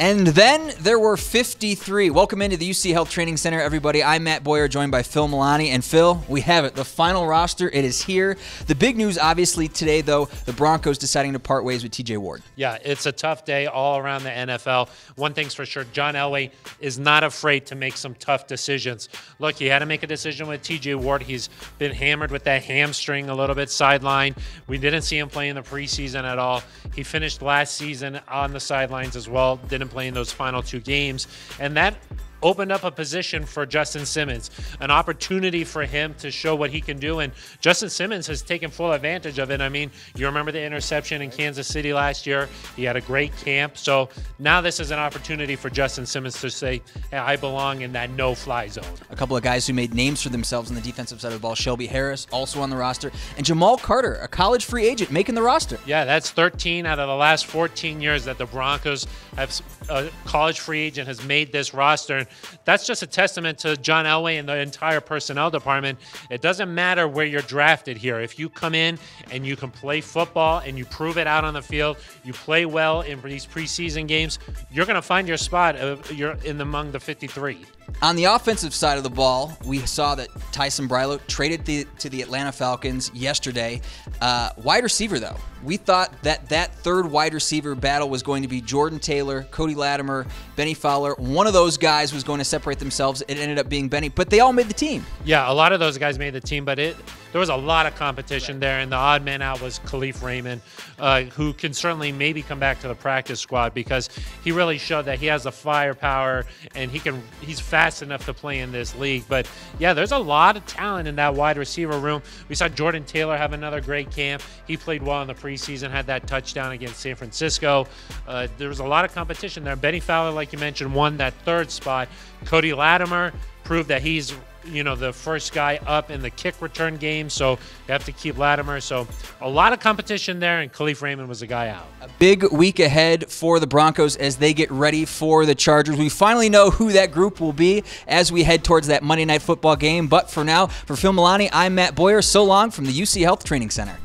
And then there were 53. Welcome into the UC Health Training Center, everybody. I'm Matt Boyer, joined by Phil Milani. And Phil, we have it. The final roster, it is here. The big news, obviously, today, though, the Broncos deciding to part ways with TJ Ward. Yeah, it's a tough day all around the NFL. One thing's for sure, John Elway is not afraid to make some tough decisions. Look, he had to make a decision with TJ Ward. He's been hammered with that hamstring a little bit, sideline. We didn't see him play in the preseason at all. He finished last season on the sidelines as well, didn't play in those final two games, and that opened up a position for Justin Simmons, an opportunity for him to show what he can do, and Justin Simmons has taken full advantage of it. I mean, you remember the interception in Kansas City last year. He had a great camp, so now this is an opportunity for Justin Simmons to say, hey, I belong in that no-fly zone. A couple of guys who made names for themselves on the defensive side of the ball. Shelby Harris, also on the roster, and Jamal Carter, a college free agent, making the roster. Yeah, that's 13 out of the last 14 years that the Broncos have a college free agent has made this roster. That's just a testament to John Elway and the entire personnel department. It doesn't matter where you're drafted here. If you come in and you can play football and you prove it out on the field, you play well in these preseason games, you're going to find your spot. You're among the 53. On the offensive side of the ball, we saw that Tyson Brylo traded to the Atlanta Falcons yesterday. Wide receiver, though, we thought that third wide receiver battle was going to be Jordan Taylor, Cody Latimer, Benny Fowler. One of those guys was going to separate themselves. It ended up being Benny, but they all made the team. Yeah, a lot of those guys made the team, but there was a lot of competition there, and the odd man out was Khalif Raymond, who can certainly maybe come back to the practice squad because he really showed that he has the firepower and he's fast enough to play in this league. But yeah, there's a lot of talent in that wide receiver room. We saw Jordan Taylor have another great camp. He played well in the preseason, had that touchdown against San Francisco. There was a lot of competition there. Benny Fowler, like you mentioned, won that third spot. Cody Latimer proved that he's the first guy up in the kick return game, so you have to keep Latimer. So a lot of competition there, and Khalif Raymond was the guy out. A big week ahead for the Broncos as they get ready for the Chargers. We finally know who that group will be as we head towards that Monday Night Football game. But for now, for Phil Milani, I'm Matt Boyer. So long from the UC Health Training Center.